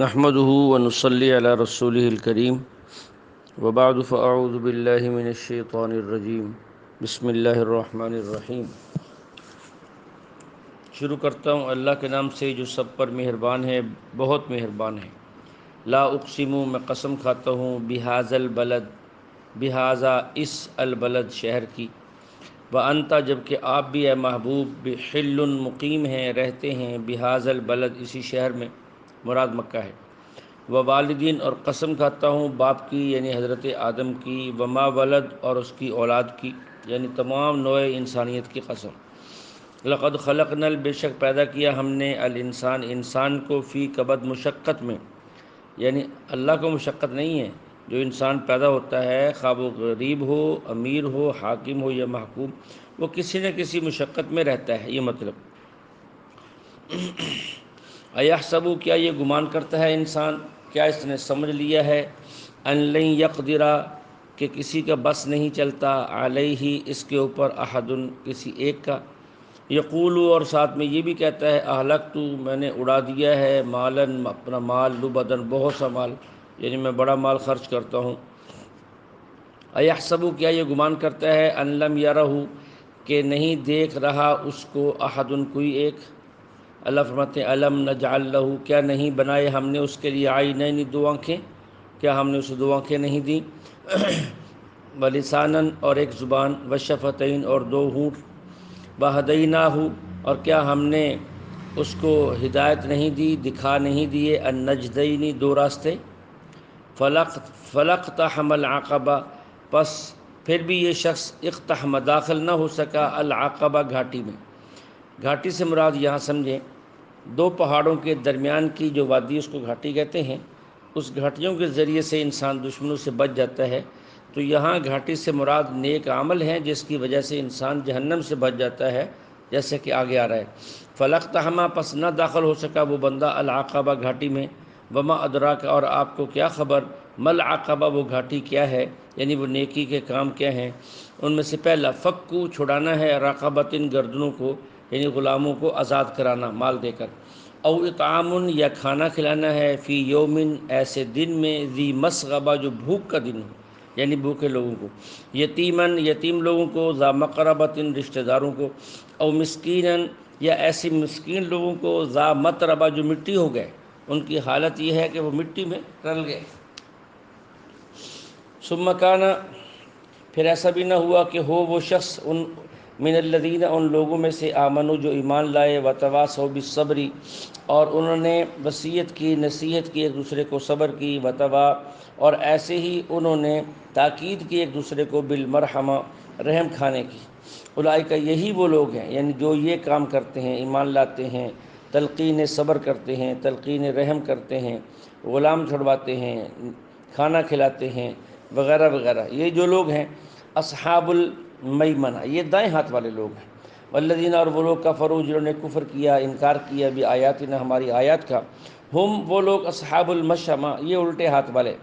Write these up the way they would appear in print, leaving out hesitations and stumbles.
نحمده ونصلي على رسوله الكريم وبعد فأعوذ بالله من الشيطان الرجيم بسم اللہ الرحمن الرحیم۔ شروع کرتا ہوں اللہ کے نام سے جو سب پر مہربان ہے، بہت مہربان ہے۔ لا اقسم، میں قسم کھاتا ہوں، بہذا البلد، بہذا اس البلد شہر کی، وانت جبکہ آپ بھی اے محبوب، بحل مقیم ہیں، رہتے ہیں، بہذا البلد اسی شہر میں، مراد مکہ ہے۔ والدین اور قسم کھاتا ہوں باپ کی یعنی حضرت آدم کی، وما ولد اور اس کی اولاد کی یعنی تمام نوع انسانیت کی قسم۔ لقد خلقنا، بے شک پیدا کیا ہم نے، الانسان انسان کو، فی کبد مشقت میں، یعنی اللہ کو مشقت نہیں ہے۔ جو انسان پیدا ہوتا ہے، خواہ وہ غریب ہو، امیر ہو، حاکم ہو یا محکوم، وہ کسی نہ کسی مشقت میں رہتا ہے، یہ مطلب۔ ایحسب، کیا یہ گمان کرتا ہے انسان، کیا اس نے سمجھ لیا ہے، ان لن یقدر، کہ کسی کا بس نہیں چلتا، علیہ اس کے اوپر، احد کسی ایک کا۔ یقول، اور ساتھ میں یہ بھی کہتا ہے، اہلکت، میں نے اڑا دیا ہے، مالن اپنا مال، لبدن بہت سا مال، یعنی میں بڑا مال خرچ کرتا ہوں۔ ایحسب، کیا یہ گمان کرتا ہے، ان لم یرہ، کہ نہیں دیکھ رہا اس کو، احد کوئی ایک۔ اللہ فرماتے ہیں، الم نجعل لہ، کیا نہیں بنائے ہم نے اس کے لیے، عینین دو آنکھیں، کیا ہم نے اسے دو آنکھیں نہیں دیں، ولسانن اور ایک زبان، وشفتین اور دو ہونٹ، وہدیناہ اور کیا ہم نے اس کو ہدایت نہیں دی، دکھا نہیں دیے، النجدین دو راستے، فلاقتحم العقبہ، پس پھر بھی یہ شخص اقتحم داخل نہ ہو سکا، العقبہ گھاٹی میں۔ گھاٹی سے مراد یہاں سمجھیں، دو پہاڑوں کے درمیان کی جو وادی، اس کو گھاٹی کہتے ہیں، اس گھاٹیوں کے ذریعے سے انسان دشمنوں سے بچ جاتا ہے۔ تو یہاں گھاٹی سے مراد نیک عمل ہیں جس کی وجہ سے انسان جہنم سے بچ جاتا ہے، جیسے کہ آگے آ رہا ہے۔ فلاقتحما، پس نہ داخل ہو سکا وہ بندہ، العقبہ گھاٹی میں، وما ادراک اور آپ کو کیا خبر، مل عقبہ وہ گھاٹی کیا ہے، یعنی وہ نیکی کے کام کیا ہیں۔ ان میں سے پہلا، فکو چھڑانا ہے، رقبتن گردنوں کو، یعنی غلاموں کو آزاد کرانا مال دے کر، او اطعام یا کھانا کھلانا ہے، فی یومن ایسے دن میں، ذی مسغبہ جو بھوک کا دن ہو، یعنی بھوکے لوگوں کو، یتیمن یتیم لوگوں کو، ذا مقربتن رشتہ داروں کو، او مسکینن یا ایسے مسکین لوگوں کو، ذا متربہ جو مٹی ہو گئے، ان کی حالت یہ ہے کہ وہ مٹی میں رل گئے۔ ثم کان، پھر ایسا بھی نہ ہوا کہ ہو وہ شخص، ان من الذین ان لوگوں میں سے، آمنو جو ایمان لائے، وتواصوا بالصبر اور انہوں نے وصیت کی، نصیحت کی ایک دوسرے کو، صبر کی، اور ایسے ہی انہوں نے تاکید کی ایک دوسرے کو، بالمرحمہ رحم کھانے کی۔ اولئک یہی وہ لوگ ہیں، یعنی جو یہ کام کرتے ہیں، ایمان لاتے ہیں، تلقین صبر کرتے ہیں، تلقین رحم کرتے ہیں، غلام چھڑواتے ہیں، کھانا کھلاتے ہیں، وغیرہ وغیرہ، یہ جو لوگ ہیں، اصحاب المیمنہ، یہ دائیں ہاتھ والے لوگ ہیں۔ والذین اور وہ لوگ، کفروا جنہوں نے کفر کیا، انکار کیا، بآیاتنا ہماری آیات کا، ہم وہ لوگ، اصحاب المشأمہ، یہ الٹے ہاتھ والے،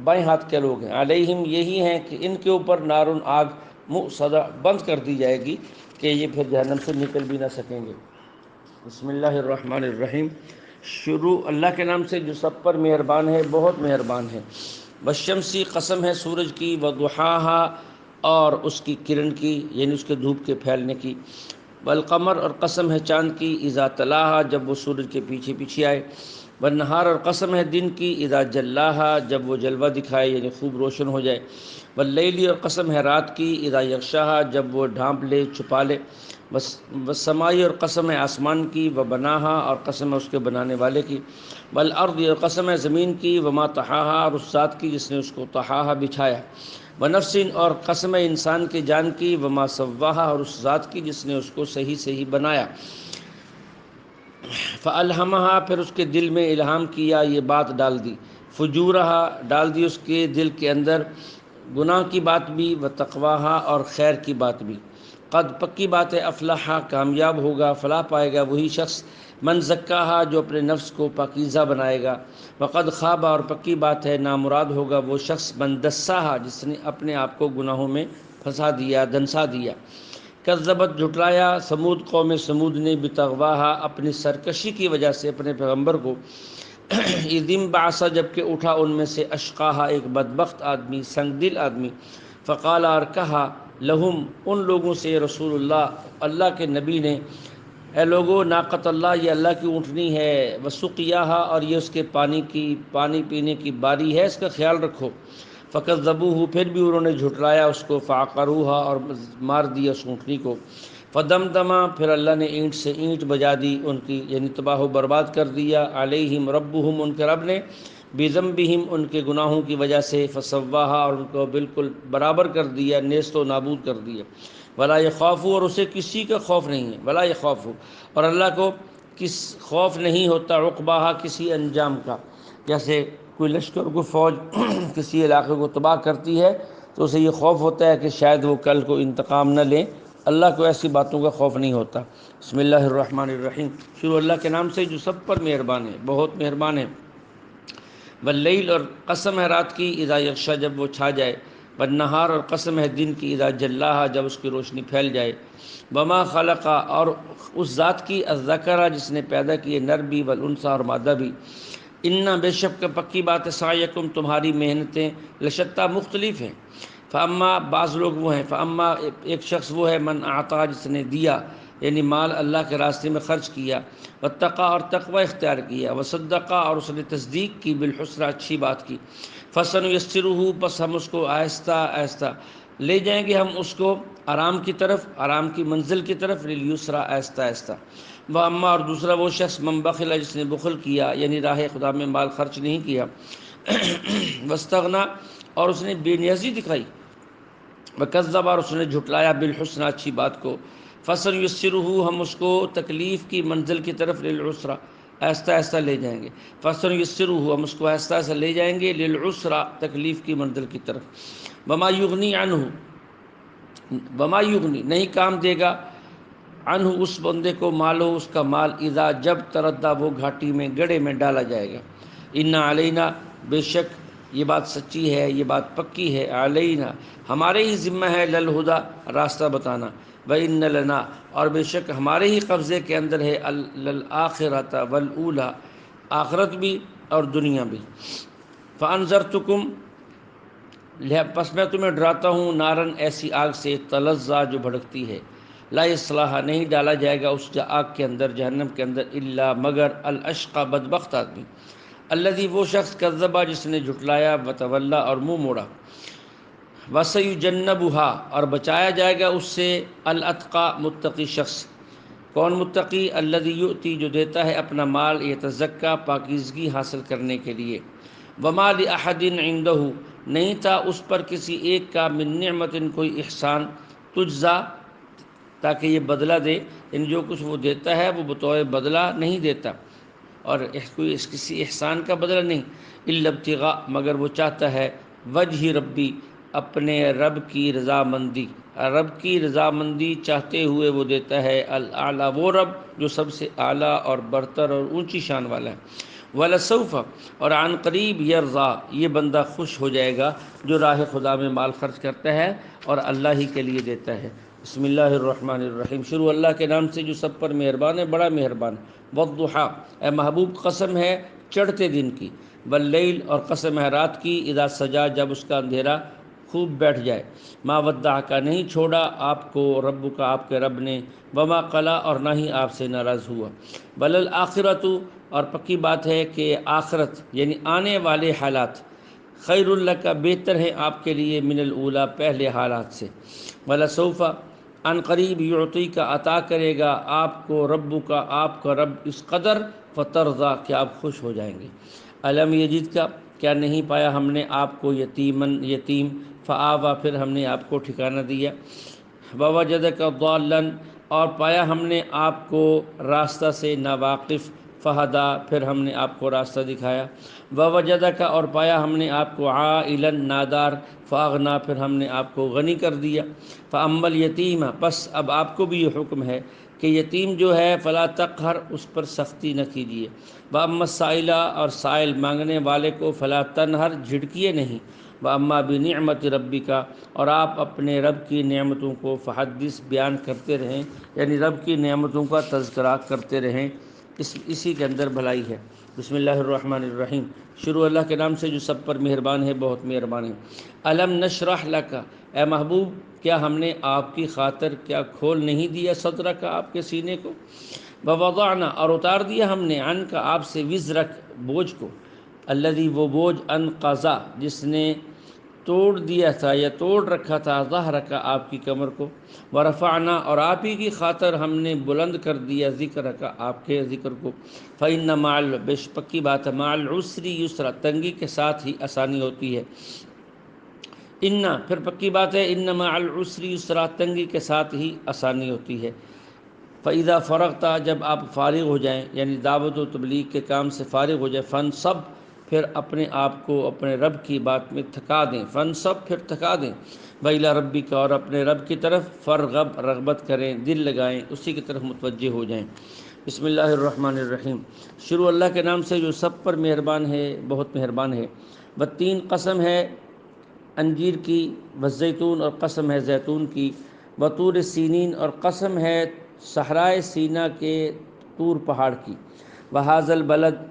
بائیں ہاتھ کے لوگ ہیں، علیہم یہی ہیں کہ ان کے اوپر، نارن آگ، مؤصدہ بند کر دی جائے گی کہ یہ پھر جہنم سے نکل بھی نہ سکیں گے۔ بسم اللہ الرحمن الرحیم، شروع اللہ کے نام سے جو سب پر مہربان ہے، بہت مہربان ہے۔ والشمسی، قسم ہے سورج کی، وضحاہا اور اس کی کرن کی، یعنی اس کے دھوپ کے پھیلنے کی، والقمر اور قسم ہے چاند کی، اذا تلاہا جب وہ سورج کے پیچھے پیچھے آئے، والنہار اور قسم ہے دن کی، اذا جلاہا جب وہ جلوہ دکھائے، یعنی خوب روشن ہو جائے، واللیلی اور قسم ہے رات کی، اذا یغشاہا جب وہ ڈھانپ لے، چھپا لے، والسمائی اور قسم ہے آسمان کی، وبناہا اور قسم ہے اس کے بنانے والے کی، والارض اور قسم ہے زمین کی، وما طحاہا اور اس ذات کی جس نے اس کو طحاہا بچھایا، ونفس اور قسم ہے انسان کی جان کی، وما سواہا اور اس ذات کی جس نے اس کو صحیح صحیح بنایا، فالہمہا پھر اس کے دل میں الہام کیا، یہ بات ڈال دی، فجورہا ڈال دی اس کے دل کے اندر گناہ کی بات بھی، وتقواہا اور خیر کی بات بھی، قد پکی بات ہے، افلحا کامیاب ہوگا، فلاح پائے گا وہی شخص، من زکاہا جو اپنے نفس کو پاکیزہ بنائے گا، وقد خواب اور پکی بات ہے، نامراد ہوگا وہ شخص، من دساہا جس نے اپنے آپ کو گناہوں میں پھنسا دیا، دنسا دیا۔ کذبت جھٹلایا، سمود قوم سمود نے، بتغواہا اپنی سرکشی کی وجہ سے اپنے پیغمبر کو، اذم بعث جب کہ اٹھا ان میں سے اشقاہا ایک بدبخت آدمی، سنگ دل آدمی، فقال اور کہا لہم ان لوگوں سے رسول اللہ اللہ کے نبی نے، اے لوگو ناقۃ اللہ یہ اللہ کی اونٹنی ہے، وسقیاہا اور یہ اس کے پانی پینے کی باری ہے، اس کا خیال رکھو۔ فکذبوہ پھر بھی انہوں نے جھٹلایا اس کو، فعقروہا اور مار دیا اس اونٹنی کو۔ فدمدما پھر اللہ نے اینٹ سے اینٹ بجا دی ان کی، یعنی تباہ و برباد کر دیا، علیہم ربہم ان کے رب نے، بذنبہم ان کے گناہوں کی وجہ سے، فسواہا اور ان کو بالکل برابر کر دیا، نیست و نابود کر دیا۔ ولا یخاف اور اسے کسی کا خوف نہیں ہے، ولا یخاف اور اللہ کو کس خوف نہیں ہوتا، عقباہا کسی انجام کا۔ جیسے کوئی لشکر کو فوج کسی علاقے کو تباہ کرتی ہے تو اسے یہ خوف ہوتا ہے کہ شاید وہ کل کو انتقام نہ لیں، اللہ کو ایسی باتوں کا خوف نہیں ہوتا۔ بسم اللہ الرحمن الرحیم، شروع اللہ کے نام سے جو سب پر مہربان ہے، بہت مہربان ہے۔ واللیل اور قسم ہے رات کی، اذا یغشا جب وہ چھا جائے، والنہار اور قسم ہے دن کی، اذا جلاہا جب اس کی روشنی پھیل جائے، وما خلقا اور اس ذات کی، الذکر جس نے پیدا کیے نر بھی، والانثی اور مادہ بھی، انا بے شک پکی بات ہے، سعیکم تمہاری محنتیں، لشتہ مختلف ہیں، فاما بعض لوگ وہ ہیں، فاما ایک شخص وہ ہے، من اعطا جس نے دیا، یعنی مال اللہ کے راستے میں خرچ کیا، واتقا اور تقوی اختیار کیا، وصدقا اور اس نے تصدیق کی، بالحسنی اچھی بات کی، فسنیسرہ بس ہم اس کو آہستہ آہستہ لے جائیں گے، ہم اس کو آرام کی طرف، آرام کی منزل کی طرف، لیسرا آہستہ آہستہ۔ واما اور دوسرا وہ شخص، من بخل جس نے بخل کیا، یعنی راہ خدا میں مال خرچ نہیں کیا، واستغنا اور اس نے بے نیازی دکھائی، وکذب اور اس نے جھٹلایا، بالحسنی اچھی بات کو، فسنیسرہ ہم اس کو تکلیف کی منزل کی طرف، للعسرا آہستہ آہستہ لے جائیں گے، فسنیسرہ ہم اس کو آہستہ آہستہ لے جائیں گے، للعسرا تکلیف کی منزل کی طرف۔ وما یغنی عنہ وما یغنی نہیں کام دے گا، عنہ اس بندے کو، مالو اس کا مال، اذا جب تردہ وہ گھاٹی میں گڑھے میں ڈالا جائے گا، انا علینا بے شک یہ بات سچی ہے، یہ بات پکی ہے، علینا ہمارے ہی ذمہ ہے، للہدی راستہ بتانا، وَإِنَّ لَنَا اور بے شک ہمارے ہی قبضے کے اندر ہے، للآخرۃ والأولی آخرت بھی اور دنیا بھی۔ فَأَنذَرْتُكُمْ پس میں تمہیں ڈراتا ہوں، نارن ایسی آگ سے، تلظیٰ جو بھڑکتی ہے، لا یصلاھا نہیں ڈالا جائے گا اس آگ کے اندر، جہنم کے اندر، الا مگر الاشقی بدبخت آدمی، الذی وہ شخص، کذبا جس نے جھٹلایا، وتولی اور منہ موڑا، وسیجنبھا اور بچایا جائے گا اس سے، الاتقی متقی شخص۔ کون متقی؟ الذی یؤتی جو دیتا ہے اپنا مال، یتزکی پاکیزگی حاصل کرنے کے لیے، وما لأحد عندہ نہیں تھا اس پر کسی ایک کا، من نعمت کوئی احسان، تجزا تاکہ یہ بدلہ دے، ان جو کچھ وہ دیتا ہے وہ بطور بدلہ نہیں دیتا، اور کوئی کسی احسان کا بدلہ نہیں، الا ابتغاء مگر وہ چاہتا ہے، وجہ ربی اپنے رب کی رضامندی، رب کی رضامندی چاہتے ہوئے وہ دیتا ہے، الاعلیٰ وہ رب جو سب سے اعلیٰ اور برتر اور اونچی شان والا ہے، ولسوف اور عن قریب، یرضا یہ بندہ خوش ہو جائے گا جو راہ خدا میں مال خرچ کرتا ہے اور اللہ ہی کے لیے دیتا ہے۔ بسم اللہ الرحمن الرحیم، شروع اللہ کے نام سے جو سب پر مہربان ہے، بڑا مہربان ہے۔ والضحیٰ اے محبوب قسم ہے چڑھتے دن کی، واللیل اور قسم ہے رات کی، اذا سجا جب اس کا اندھیرا خوب بیٹھ جائے، ما ودعک نہیں چھوڑا آپ کو ربک آپ کے رب نے، وما قلا اور نہ ہی آپ سے ناراض ہوا، بل الآخرۃ اور پکی بات ہے کہ آخرت یعنی آنے والے حالات، خیر لک بہتر ہیں آپ کے لیے، من الاولی پہلے حالات سے، ولسوف ان قریب، یعطی کا عطا کرے گا آپ کو، ربک کا آپ کا رب اس قدر، فترضی کہ آپ خوش ہو جائیں گے۔ الم یجد کا کیا نہیں پایا ہم نے آپ کو، یتیمن یتیم، فآویٰ پھر ہم نے آپ کو ٹھکانہ دیا، ووجدک ضالا اور پایا ہم نے آپ کو راستہ سے ناواقف، فہدا پھر ہم نے آپ کو راستہ دکھایا، ووجدک اور پایا ہم نے آپ کو عائلا نادار، فاغنا پھر ہم نے آپ کو غنی کر دیا، فاما الیتیم پس اب آپ کو بھی یہ حکم ہے کہ یتیم جو ہے، فلا تقہر اس پر سختی نہ کیجیے، واما السائل اور سائل مانگنے والے کو، فلا تنہر جھڑکیے نہیں، واما بنعمت ربک اور آپ اپنے رب کی نعمتوں کو، فحدث بیان کرتے رہیں، یعنی رب کی نعمتوں کا تذکرہ کرتے رہیں، اسی کے اندر بھلائی ہے۔ بسم اللہ الرحمن الرحیم، شروع اللہ کے نام سے جو سب پر مہربان ہے، بہت مہربان ہے۔ الم نشرح لک، اے محبوب کیا ہم نے آپ کی خاطر کیا کھول نہیں دیا صدرک، آپ کے سینے کو، ووضعنا اور اتار دیا ہم نے، عنک آپ سے، وزرک بوجھ کو، الذی وہ بوجھ، انقضا جس نے توڑ دیا تھا یا توڑ رکھا تھا، ظہرک آپ کی کمر کو، ورفعنا اور آپ ہی کی خاطر ہم نے بلند کر دیا، ذکرک آپ کے ذکر کو، فإن مع پکی بات ہے، مع العسر یسرا تنگی کے ساتھ ہی آسانی ہوتی ہے، ان پھر پکی بات ہے، ان مع العسر یسرا تنگی کے ساتھ ہی آسانی ہوتی ہے، فإذا فرغتا جب آپ فارغ ہو جائیں، یعنی دعوت و تبلیغ کے کام سے فارغ ہو جائیں، فنصب پھر اپنے آپ کو اپنے رب کی بات میں تھکا دیں، فنصب پھر تھکا دیں، وإلی ربک اور اپنے رب کی طرف، فرغب رغبت کریں، دل لگائیں، اسی کی طرف متوجہ ہو جائیں۔ بسم اللہ الرحمن الرحیم، شروع اللہ کے نام سے جو سب پر مہربان ہے، بہت مہربان ہے۔ والتین قسم ہے انجیر کی، والزیتون اور قسم ہے زیتون کی، وطور سینین اور قسم ہے صحرائے سینا کے طور پہاڑ کی، وہذا البلد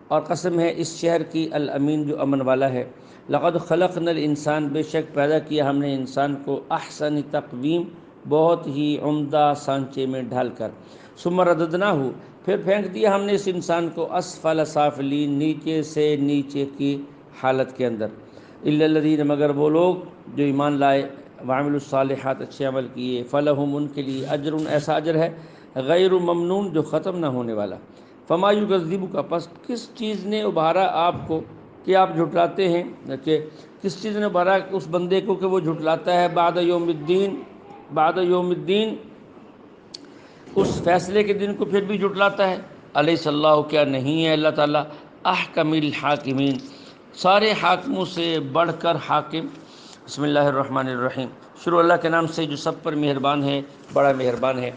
اور قسم ہے اس شہر کی، الامین جو امن والا ہے، لقد خلقنا الانسان بے شک پیدا کیا ہم نے انسان کو، احسن تقویم بہت ہی عمدہ سانچے میں ڈھال کر، ثم رددناہ پھر پھینک دیا ہم نے اس انسان کو، اسفل سافلین نیچے سے نیچے کی حالت کے اندر، الا الذین مگر وہ لوگ جو ایمان لائے، وعملوا الصالحات اچھے عمل کیے، فلہم ان کے لیے اجر ایسا اجر ہے، غیر ممنون جو ختم نہ ہونے والا، فما یکذبک پس کس چیز نے ابھارا آپ کو کہ آپ جھٹلاتے ہیں، کہ کس چیز نے ابھارا اس بندے کو کہ وہ جھٹلاتا ہے، بعد یوم الدین، بعد یوم الدین اس فیصلے کے دن کو پھر بھی جھٹلاتا ہے، الیس اللہ کیا نہیں ہے اللہ تعالیٰ، احکم الحاکمین سارے حاکموں سے بڑھ کر حاکم۔ بسم اللہ الرحمن الرحیم، شروع اللہ کے نام سے جو سب پر مہربان ہے، بڑا مہربان ہے۔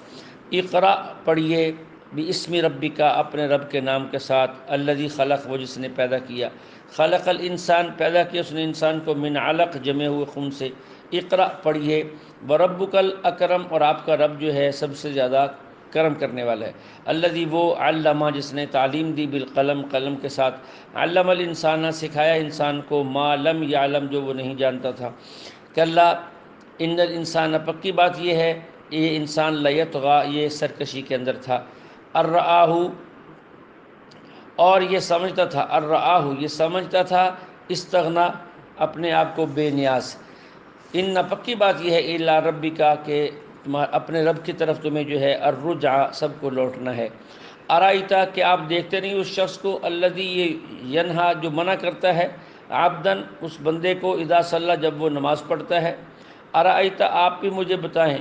اقرا پڑھیے، باسم ربک اپنے رب کے نام کے ساتھ، الذی خلق وہ جس نے پیدا کیا، خلق الانسان پیدا کیا اس نے انسان کو، من علق جمے ہوئے خون سے، اقرا پڑھیے، وربک الاکرم اور آپ کا رب جو ہے سب سے زیادہ کرم کرنے والا ہے، الذی وہ علمہ جس نے تعلیم دی، بالقلم قلم کے ساتھ، علم الانسان سکھایا انسان کو، ما لم یعلم جو وہ نہیں جانتا تھا، کلا ان الانسان پکی بات یہ ہے یہ انسان لیطغی یہ سرکشی کے اندر تھا، الرآہ اور یہ سمجھتا تھا، الرآہ یہ سمجھتا تھا، استغنا اپنے آپ کو بے نیاز، ان پکی بات یہ ہے، الا ربک کہ اپنے رب کی طرف تمہیں جو ہے الرجع سب کو لوٹنا ہے، ارائیتا کہ آپ دیکھتے نہیں اس شخص کو، الذی ینہا جو منع کرتا ہے، عبدن اس بندے کو، اذا صلی جب وہ نماز پڑھتا ہے، ارائیتا آپ بھی مجھے بتائیں،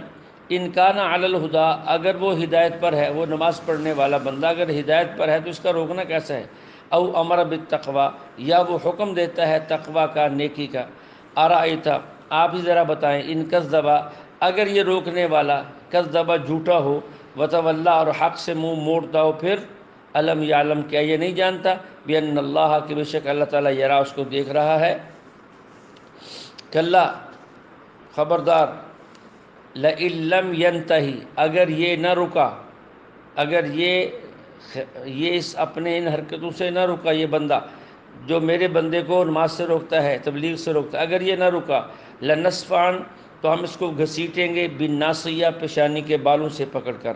ان کان علی الہدی اگر وہ ہدایت پر ہے، وہ نماز پڑھنے والا بندہ اگر ہدایت پر ہے تو اس کا روکنا کیسا ہے، او امر بالتقوی یا وہ حکم دیتا ہے تقوی کا، نیکی کا، ارائیتا آپ ہی ذرا بتائیں، ان کذبا اگر یہ روکنے والا کذبا جھوٹا ہو، وتولی اور حق سے منہ موڑتا ہو، پھر علم یعلم کیا یہ نہیں جانتا، بان اللہ کہ بے شک اللہ تعالیٰ یرا اس کو دیکھ رہا ہے، کلا خبردار، لئن لم ینتہی اگر یہ نہ رکا، اگر یہ اس اپنے ان حرکتوں سے نہ رکا، یہ بندہ جو میرے بندے کو نماز سے روکتا ہے، تبلیغ سے روکتا ہے، اگر یہ نہ رکا، لنصفعن تو ہم اس کو گھسیٹیں گے، بالناصیہ پیشانی کے بالوں سے پکڑ کر،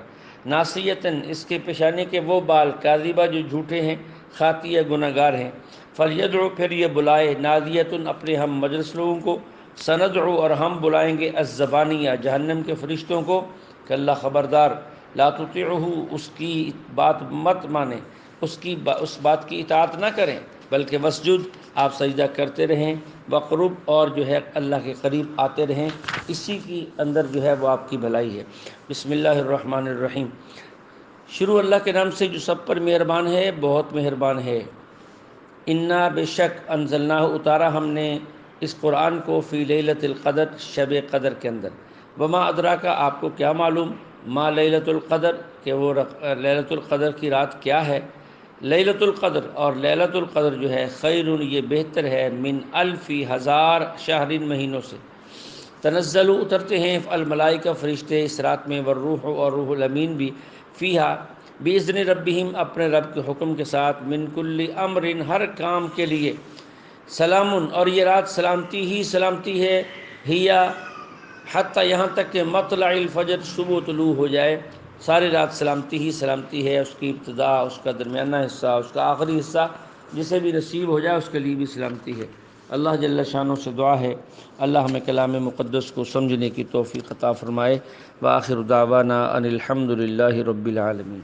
ناصیتن اس کے پیشانی کے وہ بال، کاذبہ جو جھوٹے ہیں، خاطیہ گناہ گار ہیں، فلیدعو پھر یہ بلائے، نادیتن اپنے ہم مجلس لوگوں کو، سندعو اور ہم بلائیں گے، الزبانیہ جہنم کے فرشتوں کو، کلا خبردار، لا تطیعہ اس کی بات مت مانیں، اس بات کی اطاعت نہ کریں، بلکہ وسجد آپ سجدہ کرتے رہیں، وقرب اور جو ہے اللہ کے قریب آتے رہیں، اسی کی اندر جو ہے وہ آپ کی بھلائی ہے۔ بسم اللہ الرحمن الرحیم، شروع اللہ کے نام سے جو سب پر مہربان ہے، بہت مہربان ہے۔ انا بے شک انزلناہ اتارا ہم نے اس قرآن کو، فی لیلۃ القدر شب قدر کے اندر، وما ادراک آپ کو کیا معلوم، ما لیلۃ القدر کہ وہ لیلۃ القدر کی رات کیا ہے، لیلۃ القدر اور لیلۃ القدر جو ہے، خیر یہ بہتر ہے، من الف ہزار شہر مہینوں سے، تنزل اترتے ہیں الملائکہ فرشتے اس رات میں، والروح اور روح الامین بھی، فیہا بِإِذْنِ رَبِّهِمْ اپنے رب کے حکم کے ساتھ، مِنْ كُلِّ أَمْرٍ ہر کام کے لیے، سلام اور یہ رات سلامتی ہی سلامتی ہے، ہیا حتیٰ یہاں تک کہ مطلع الفجر صبح طلوع ہو جائے، ساری رات سلامتی ہی سلامتی ہے، اس کی ابتدا، اس کا درمیانہ حصہ، اس کا آخری حصہ جسے بھی نصیب ہو جائے اس کے لیے بھی سلامتی ہے۔ اللہ جل شانہ سے دعا ہے اللہ ہمیں کلام مقدس کو سمجھنے کی توفیق عطا فرمائے۔ وآخر دعوانا ان الحمد للہ رب العالمین۔